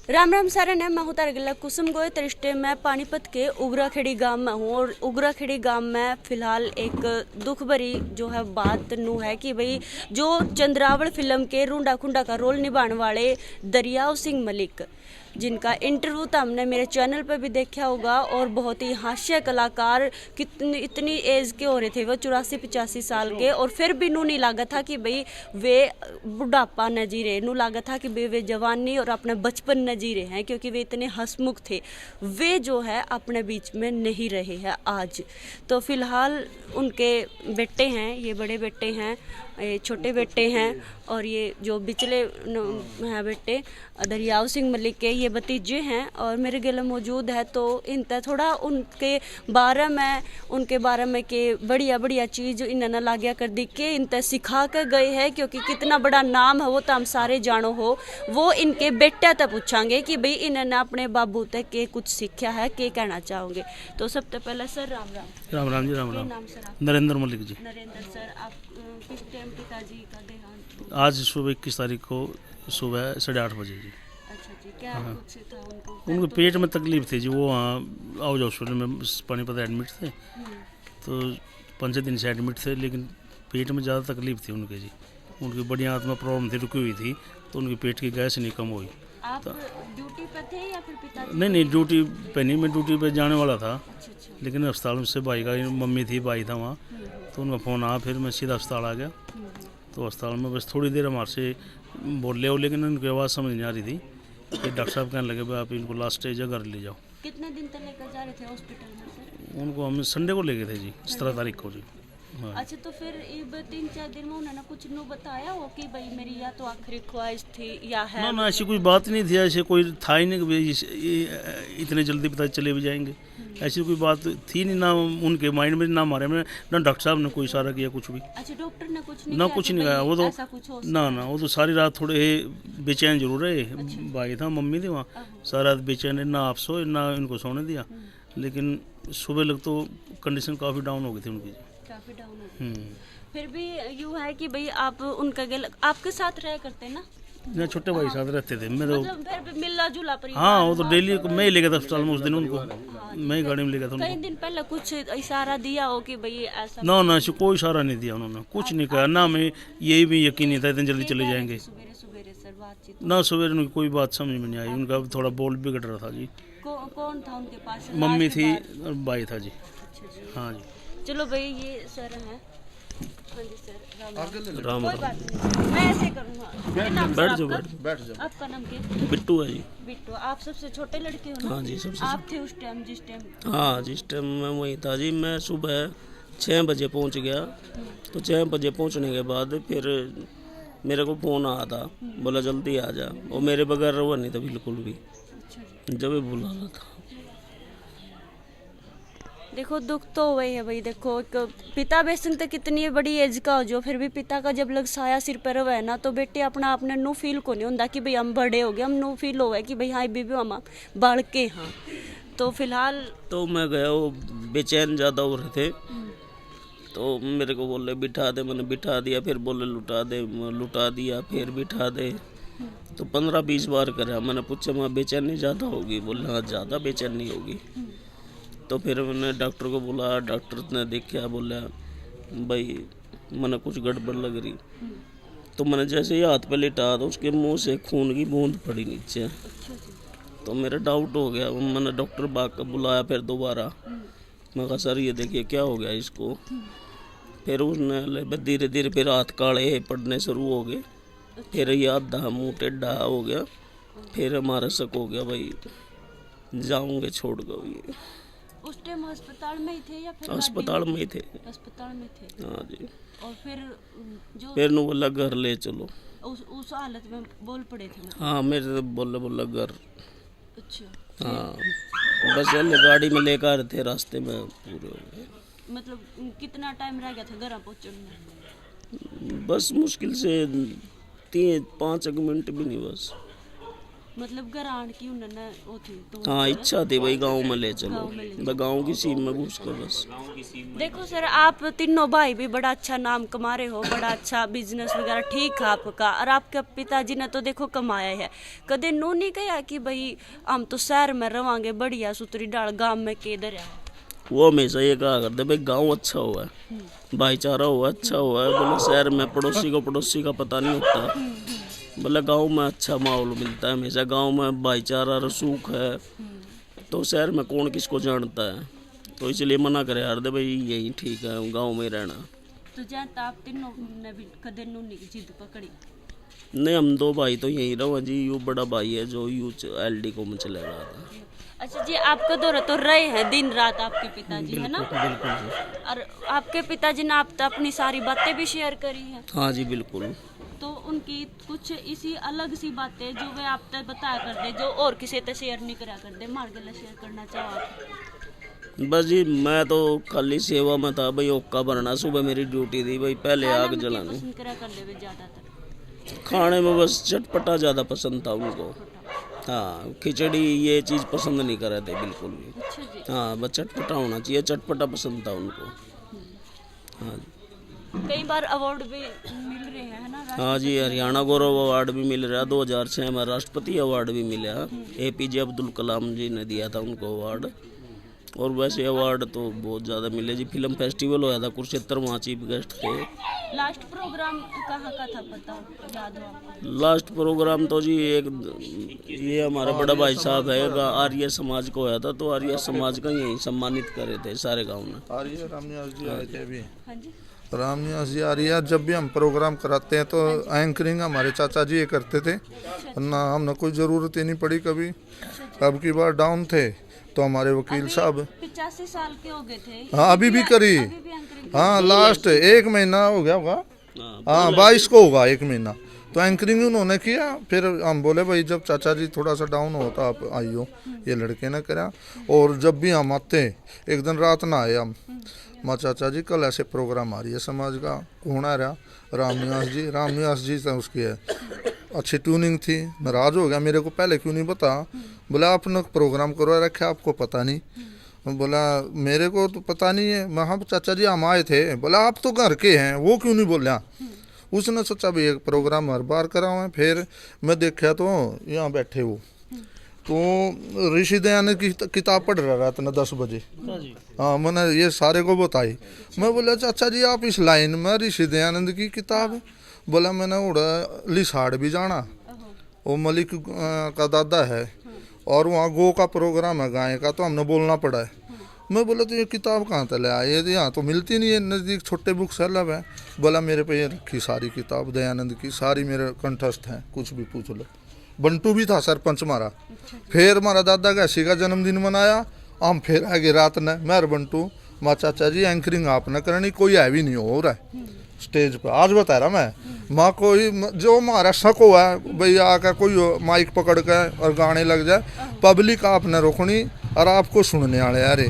राम राम सारे ने मैं हूँ तारे गिला कुसुम गोय तरिश्ते मैं पानीपत के उगराखेड़ी गांव में हूँ। और उगराखेड़ी गांव में फिलहाल एक दुख भरी जो है बात नू है कि भाई जो चंद्रावल फिल्म के रूंडा खुंडा का रोल निभाने वाले दरियाव सिंह मलिक, जिनका इंटरव्यू तो हमने मेरे चैनल पर भी देखा होगा, और बहुत ही हास्य कलाकार, कितनी इतनी एज के हो रहे थे वो 84-85 साल के, और फिर भी नू नहीं लगा था कि भाई वे बुढ़ापा न जी रहे, नू लगा था कि भाई वे जवानी और अपने बचपन न जी रहे हैं, क्योंकि वे इतने हंसमुख थे। वे जो है अपने बीच में नहीं रहे हैं आज। तो फिलहाल उनके बेटे हैं, ये बड़े बेटे हैं, ये छोटे बेटे हैं, और ये जो बिचले हैं बेटे दरियाव सिंह मलिक के, ये भतीजे हैं और मेरे गले मौजूद है। तो इनता थोड़ा उनके बारे में के बढ़िया बढ़िया चीज़ इन्होंने लाग्या कर दी के इनता सिखा कर गए हैं, क्योंकि कितना बड़ा नाम है वो तो हम सारे जानो हो। वो इनके बेटे तक पूछांगे कि भाई इन्होंने अपने बाबू तक के कुछ सीखा है, के कहना चाहोगे। तो सबसे पहले सर राम राम। राम राम जी, राम राम। नाम सर? नरेंद्र मलिक जी। नरेंद्र सर, आप किस टाइम पिताजी का देहांत? आज सुबह 21 तारीख को सुबह 8:30 बजे जी। अच्छा जी, क्या कुछ था उनको? उनको पेट में तकलीफ थी जी, वो वहाँ आउज हॉस्पिटल में पानीपत एडमिट थे। तो 5 दिन से एडमिट थे, लेकिन पेट में ज़्यादा तकलीफ थी उनके जी। उनकी बड़ी आंत में प्रॉब्लम थी, रुकी हुई थी, तो उनकी पेट की गैस नहीं कम हुई। आप ड्यूटी पे थे या फिर पिताजी? नहीं, ड्यूटी पे नहीं, मैं ड्यूटी पे जाने वाला था। अच्छा अच्छा। लेकिन अस्पताल से भाई का, मम्मी थी, भाई था वहाँ, तो उनका फ़ोन आया, फिर मैं सीधा अस्पताल आ गया। तो अस्पताल में बस थोड़ी देर हमारे से बोले हो, लेकिन उनकी आवाज़ समझ नहीं आ रही थी। कि डॉक्टर साहब कहने लगे भाई आप इनको लास्ट स्टेज है, घर ले जाओ। कितने दिन तक लेकर जा रहे थे हॉस्पिटल में सर? उनको हम संडे को ले गए थे जी, 17 तारीख को जी। हाँ। अच्छा, तो फिर 3-4 दिन में उन्होंने कुछ नो बताया हो कि भाई मेरी या तो आखिरी ख्वाहिश थी या है? ना, ऐसी कोई बात नहीं थी, ऐसे कोई था ही नहीं कि भाई ये इतने जल्दी पता चले भी जाएंगे। ऐसी कोई बात थी नहीं, ना उनके माइंड में, ना हमारे में, ना डॉक्टर साहब ने कोई इशारा किया कुछ भी। अच्छा, डॉक्टर ने कुछ नहीं ना किया कुछ कि नहीं भाई कहा वो तो। ऐसा कुछ हो ना, वो तो सारी रात थोड़े बेचैन जरूर रहे। भाई था, मम्मी थी वहाँ, सारी रात बेचैन, ना आप सोए ना इनको सोने दिया। लेकिन सुबह लग तो कंडीशन काफ़ी डाउन हो गई थी उनकी। काफी डाउन हो गई। फिर भी यूँ है कि भाई आप उनका आपके साथ रह करते ना? ना, छोटे भाई साथ रहते थे मैं तो। मतलब फिर भी मिला जुला परिवार। हाँ, वो तो डेली मैं ही ले गया था अस्पताल में उस दिन उनको। मैं ही गाड़ी में ले गया था कई उनको। दिन पहले कुछ इशारा दिया हो कि भाई ऐसा? ना, ऐसे कोई इशारा नहीं दिया उन्होंने, कुछ नहीं कहा ना। मैं यही भी यकीन नहीं था इतनी जल्दी चले जाएंगे। सवेरे सवेरे सर बातचीत? ना, सवेरे उनकी कोई बात समझ में नहीं आई। उनका थोड़ा बोल बिगड़ रहा था जी। कौन था उनके पास? मम्मी लास्ट थी बार? और भाई था जी। अच्छा जी। हाँ जी। चलो भाई, ये सर हैं। हाँ जी सर, राम राम कोई बात नहीं, मैं ऐसे करूँगा। क्या नाम सर बैठ जाओ, आपका? बैठ जाओ। आपका नाम क्या? बिट्टू है जी। बिट्टू। आप सबसे छोटे लड़के हो ना? हाँ जी, सबसे आप थे उस टाइम जिस टाइम? हाँ, जिस टाइम मैं वहीं था जी। मैं सुबह 6 बजे पहुंच गया। तो 6 बजे पहुंचने के बाद फिर मेरे को फ़ोन आया था, बोला जल्दी आ जा। और मेरे बगैर रवा नहीं था बिल्कुल भी, अच्छा जी। जब भी बुला रहा था। देखो, दुख तो हुआ ही है भाई। देखो, एक पिता बेसन तक कितनी बड़ी एज का हो जो, फिर भी पिता का जब लग साया सिर पर रहे ना, तो बेटे अपना आपने नो फील को नहीं होता कि भाई हम बड़े हो गए, हम नो फील हो गए कि भाई हाँ बीबी हम बढ़ के। हाँ, तो फिलहाल तो मैं गया, वो बेचैन ज़्यादा हो रहे थे। तो मेरे को बोले बिठा दे, मैंने बिठा दिया। फिर बोले लुटा दे, लुटा दिया। फिर बिठा दे। तो 15-20 बार करा। मैंने पूछा मैं बेचैनी ज़्यादा होगी? बोले हाँ, ज़्यादा बेचैनी होगी। तो फिर मैंने डॉक्टर को बोला, डॉक्टर ने देखा, बोला भाई मैंने कुछ गड़बड़ लग रही। तो मैंने जैसे ही हाथ पे लिटा तो उसके मुंह से खून की बूंद पड़ी नीचे। तो मेरा डाउट हो गया। मैंने डॉक्टर बाग का बुलाया फिर दोबारा। मैं कहा सर ये देखिए क्या हो गया इसको। फिर उसने धीरे धीरे फिर हाथ काले पड़ने शुरू हो गए। फिर ये आधा मुँह टेढ़ा हो गया। फिर हमारा शक हो गया भाई जाऊंगे छोड़ कर ये। उस टाइम अस्पताल में ही थे या फिर? अस्पताल में ही थे। अस्पताल में थे। हाँ जी। और फिर जो फिर नु बोला घर ले चलो। उस हालत में बोल पड़े थे मतलब? हाँ, मेरे तो बोला घर। अच्छा। हाँ, बस ये गाड़ी में लेकर आ रहे थे, रास्ते में पूरे हो गए। मतलब कितना टाइम रह गया था घर पहुँचने में? बस मुश्किल से 3-5 मिनट भी नहीं बस। मतलब घरान की उन्होंने वो थी तो हाँ इच्छा थी भाई गांव में ले चलो, गाँव में ले मैं गांव की सीम में घुस कर बस। देखो सर, आप तीनों भाई भी बड़ा अच्छा नाम कमा रहे हो, बड़ा अच्छा बिजनेस वगैरह ठीक है आपका, और आपके पिताजी ने तो देखो कमाया है। कदे नो नहीं कहा कि भाई हम तो शहर में रवांगे बढ़िया सुतरी डाल, गांव में केदर है? वो हमेशा ये कहा करते भाई गांव अच्छा हुआ है, भाईचारा हुआ अच्छा हुआ है, बोले शहर में पड़ोसी का पता नहीं होता, बोले गांव में अच्छा माहौल मिलता है हमेशा, गांव में भाईचारा रसूख है, तो शहर में कौन किसको जानता है, तो इसलिए मना करे यार दे भाई यही ठीक है गांव में रहना। तो जहाँ आप तीनों ने भी कदे नो नहीं जिद पकड़ी? नहीं हम दो भाई तो यहीं रहो जी, यू बड़ा भाई है जो यू LD को में चले रहा था। अच्छा जी, आपका दौरा तो रहे हैं दिन रात आपके पिताजी, है ना? बिल्कुल जी। और आपके पिताजी ने आप तो अपनी सारी बातें भी शेयर करी हैं, हाँ जी बिल्कुल। तो उनकी कुछ इसी अलग सी बातें जो वे आप तक बताया करते, जो और किसी से शेयर नहीं करा करते, मार गला शेयर करना चाहो आप? बस जी मैं तो खाली सेवा में था भाई, ओक्का भरना, सुबह मेरी ड्यूटी थी भाई, पहले खाना आग में क्या जलानी। पसंद करा कर देवे ज्यादातर? खाने में बस चटपटा ज़्यादा पसंद था उनको, हाँ खिचड़ी ये चीज़ पसंद नहीं कर रहे थे बिल्कुल भी। अच्छा जी। हाँ बस चटपटा होना चाहिए, चटपटा पसंद था उनको। हाँ कई बार अवार्ड भी मिल रहे हैं, है ना? हाँ जी, हरियाणा गौरव अवार्ड भी मिल रहा है, 2006 में राष्ट्रपति अवार्ड भी मिला, APJ अब्दुल कलाम जी ने दिया था उनको अवार्ड। और वैसे अवार्ड तो बहुत ज़्यादा मिले जी, फिल्म फेस्टिवल होया था कुरुक्षेत्र, वहाँ चीफ गेस्ट थे। लास्ट प्रोग्राम कहाँ का था पता याद हो आपको? लास्ट प्रोग्राम तो जी एक ये हमारा बड़ा भाई साहब है आर्य समाज को होया था, तो आर्य समाज का यही सम्मानित करे थे सारे गाँव में। आर्य रामनिवास जी आए थे अभी। हाँ जी। रामनिवास जी आर्य, जब भी हम प्रोग्राम कराते हैं तो एंकरिंग हमारे चाचा जी ये करते थे ना, हमने कोई ज़रूरत ही नहीं पड़ी कभी। अब की बार डाउन थे तो हमारे वकील साहब 85 साल के हो गए थे। हाँ अभी भी करी, अभी भी एंकरिंग हाँ लास्ट 1 महीना हो गया होगा, हाँ 22 को होगा 1 महीना, तो एंकरिंग उन्होंने किया। फिर हम बोले भाई जब चाचा जी थोड़ा सा डाउन होता आप आइयो, ये लड़के ने करा। और जब भी हम आते एक दिन रात ना आए हम, माँ चाचा जी कल ऐसे प्रोग्राम आ रही है समाज का, कौन आ रहा? रामनिवास जी तो उसकी है अच्छी ट्यूनिंग थी, नाराज हो गया, मेरे को पहले क्यों नहीं बता? बोला आपने प्रोग्राम करवा रखा आपको पता नहीं? बोला मेरे को तो पता नहीं है। मैं हाँ चाचा जी हम आए थे। बोला आप तो घर के हैं, वो क्यों नहीं बोला? उसने सोचा भाई एक प्रोग्राम हर बार करा हुआ है। फिर मैं देखा तो यहाँ बैठे वो तो ऋषि दयानंद की किताब पढ़ रहा रात में 10 बजे। हाँ मैंने ये सारे को बताई। मैं बोला चाचा जी आप इस लाइन में ऋषि दयानंद की किताब? बोला मैंने उड़ा लिसाड़ भी जाना, वो मलिक का दादा है और वहाँ गो का प्रोग्राम है गाय का, तो हमने बोलना पड़ा है। मैं बोला तो ये किताब कहाँ तक ले आए? ये यहाँ तो मिलती नहीं है, नज़दीक छोटे बुक सेलर है। बोला मेरे पे ये रखी सारी किताब दयानंद की, सारी मेरे कंठस्थ हैं, कुछ भी पूछ लो। बंटू भी था सरपंच हमारा। फिर हमारा दादा का ऐसी का जन्मदिन मनाया, हम फिर आगे रात ने मैं बंटू माँ चाचा जी एंकरिंग आपने करनी, कोई है भी नहीं हो रहा है स्टेज पर। आज बता रहा मैं माँ कोई जो हमारा शक हुआ है भाई आकर कोई माइक पकड़ कर और गाने लग जाए, पब्लिक आपने रोकनी और आपको सुनने वाले। अरे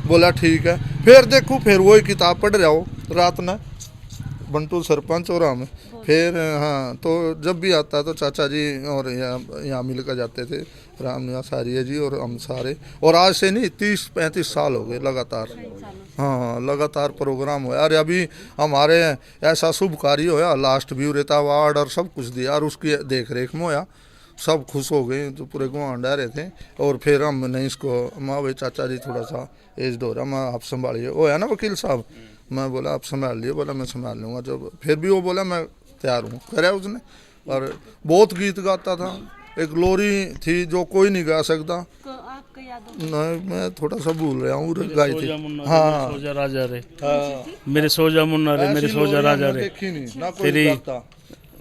बोला ठीक है। फिर देखो फिर वही किताब पढ़ रहा हो रात में बंटू सरपंच और हम। फिर हाँ तो जब भी आता तो चाचा जी और यहाँ मिल कर जाते थे, रामनिवास आर्य जी और हम सारे। और आज से नहीं 30-35 साल हो गए लगातार। हाँ लगातार प्रोग्राम हुआ। अरे अभी हमारे ऐसा शुभ कार्य होया, लास्ट भी रहता अवार्ड और सब कुछ दिया और उसकी देख रेख में होया, सब खुश हो गए तो पूरे गुआंढ रहे थे। और फिर हमने इसको माँ भाई चाचा जी थोड़ा सा एज हो रहा, मैं आप संभालिए। वो है ना वकील साहब, मैं बोला आप संभाल लिए? बोला मैं संभाल लूँगा। जब फिर भी वो बोला मैं तैयार हूँ, करे उसने। और बहुत गीत गाता था, एक ग्लोरी थी जो कोई नहीं गा सकता। आपको याद हो? नहीं मैं थोड़ा सा भूल रहा हूँ, गाई थी। हाँ सोजा राजा रे, हाँ मेरे सोजा मुन्ना रे, मेरे सोजा राजा रे, देखी नहीं ना कोई तेरी गाता।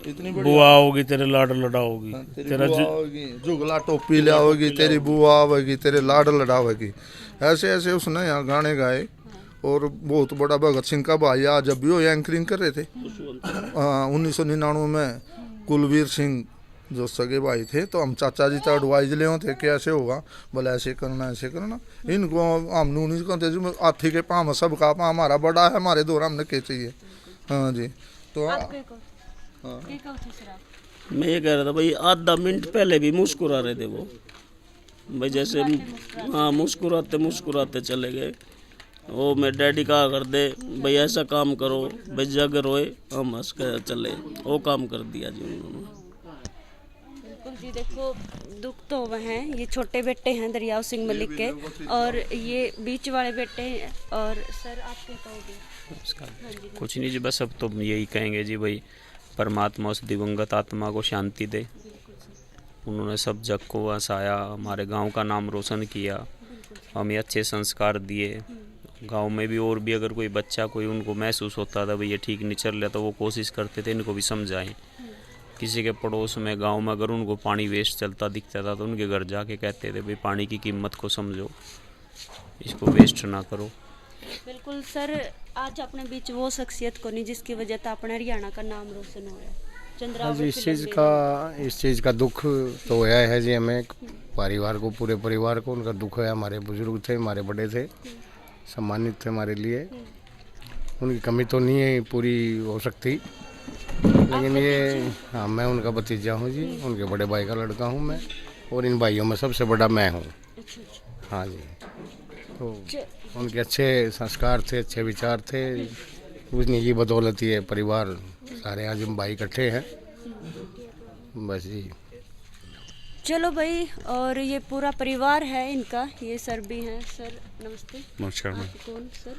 इतनी बड़ी बुआ होगी तेरे लाड लड़ाओगी, तेरा जुगला टोपी लाओगी, तेरी बुआ आवेगी, तेरे लाड लड़ावेगी। ऐसे ऐसे उसने यहाँ गाने गाए। और बहुत बड़ा भगत सिंह का भाई आज जब भी वो एंकरिंग कर रहे थे 1999 में, कुलवीर सिंह जो सगे भाई थे। तो हम चाचा जी तो एडवाइज ले थे कि ऐसे होगा, बोले ऐसे करना ऐसे करना। इनको हम नहीं कहते जी हाथी के पाँव सब का पाँव हमारा बड़ा है, हमारे दौरा हमने क्या चाहिए। हाँ जी तो मैं ये कह रहा था भाई, आधा मिनट पहले भी मुस्कुरा रहे थे वो भाई, जैसे हाँ मुस्कुराते मुस्कुराते चले गए। वो मैं डैडी कहा कर दे भाई ऐसा काम करो भाई, जग रोए हम हंस कर चले, वो काम कर दिया जी उन्होंने। बिल्कुल जी, देखो दुख तो वह हैं, ये छोटे बेटे हैं दरियाव सिंह मलिक के और ये बीच वाले बेटे हैं। और सर आप क्या कहोगे? उसका कुछ नहीं जी, बस अब तो यही कहेंगे जी भाई, परमात्मा उस दिवंगत आत्मा को शांति दे। उन्होंने सब जग को हंसाया, हमारे गांव का नाम रोशन किया, हमें अच्छे संस्कार दिए। गांव में भी और भी अगर कोई बच्चा कोई उनको महसूस होता था भाई ये ठीक नहीं चल रहा, तो वो कोशिश करते थे इनको भी समझाएं। किसी के पड़ोस में गांव में अगर उनको पानी वेस्ट चलता दिखता था तो उनके घर जाके कहते थे भाई पानी की कीमत को समझो, इसको वेस्ट ना करो। बिल्कुल सर, आज अपने बीच वो शख्सियत को नहीं जिसकी वजह से अपने हरियाणा का नाम रोशन हो रहा है। चंद्रावत इस चीज़ का दुख तो होया है जी, हमें परिवार को, पूरे परिवार को उनका दुख है। हमारे बुजुर्ग थे, हमारे बड़े थे, सम्मानित थे हमारे लिए, उनकी कमी तो नहीं है पूरी हो सकती, लेकिन ये हाँ मैं उनका भतीजा हूँ जी, उनके बड़े भाई का लड़का हूँ मैं, और इन भाइयों में सबसे बड़ा मैं हूँ। हाँ जी, तो उनके अच्छे संस्कार थे, अच्छे विचार थे, उन्हीं की बदौलत ये परिवार सारे आज हम भाई इकट्ठे हैं बस जी। चलो भाई, और ये पूरा परिवार है इनका, ये सर भी हैं। सर नमस्ते। नमस्कार मैम। आप कौन सर?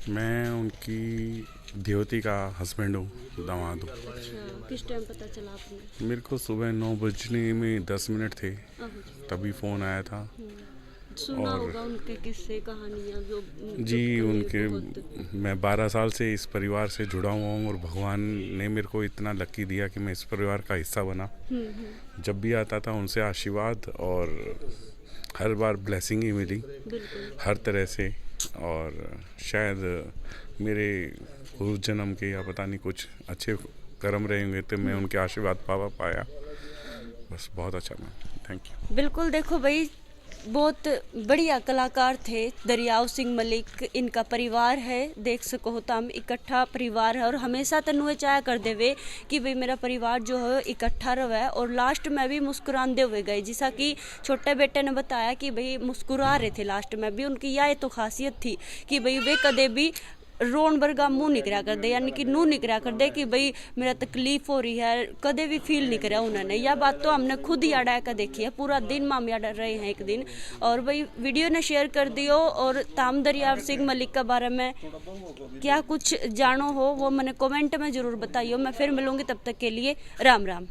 मैं उनकी द्योति का हस्बैंड हूँ, दामाद हूँ। अच्छा, किस टाइम पता चला आपने? मेरे को सुबह 9 बजने में 10 मिनट थे, तभी फ़ोन आया था। सुना होगा उनके किस्से कहानियाँ जो जी उनके, बहुत- मैं 12 साल से इस परिवार से जुड़ा हुआ हूँ और भगवान ने मेरे को इतना लकी दिया कि मैं इस परिवार का हिस्सा बना। जब भी आता था उनसे आशीर्वाद और हर बार ब्लेसिंग ही मिली बिल्कुल। हर तरह से, और शायद मेरे पूर्व जन्म के या पता नहीं कुछ अच्छे कर्म रहे होंगे तो मैं उनके आशीर्वाद पाया। बस बहुत अच्छा मैम, थैंक यू। बिल्कुल, देखो भाई बहुत बढ़िया कलाकार थे दरियाव सिंह मलिक, इनका परिवार है, देख सको तो हम इकट्ठा परिवार है और हमेशा तनुए चाह कर देवे कि भाई मेरा परिवार जो है इकट्ठा रहे, और लास्ट में भी मुस्कुराते हुए गए। जैसा कि छोटे बेटे ने बताया कि भाई मुस्कुरा रहे थे लास्ट में भी, उनकी यह तो खासियत थी कि भाई वे कदे भी रोन बरगा मुंह निकरा कर दे, यानी कि नू निकरा कर दे कि भाई मेरा तकलीफ हो रही है, कदे भी फील नहीं करा उन्होंने। यह बात तो हमने खुद ही अड़ा कर देखी है, पूरा दिन माम याद रहे हैं एक दिन। और भाई वीडियो ने शेयर कर दियो, और ताम दरियाव सिंह मलिक के बारे में क्या कुछ जानो हो वो मैंने कमेंट में ज़रूर बताइयो। मैं फिर मिलूंगी, तब तक के लिए राम राम।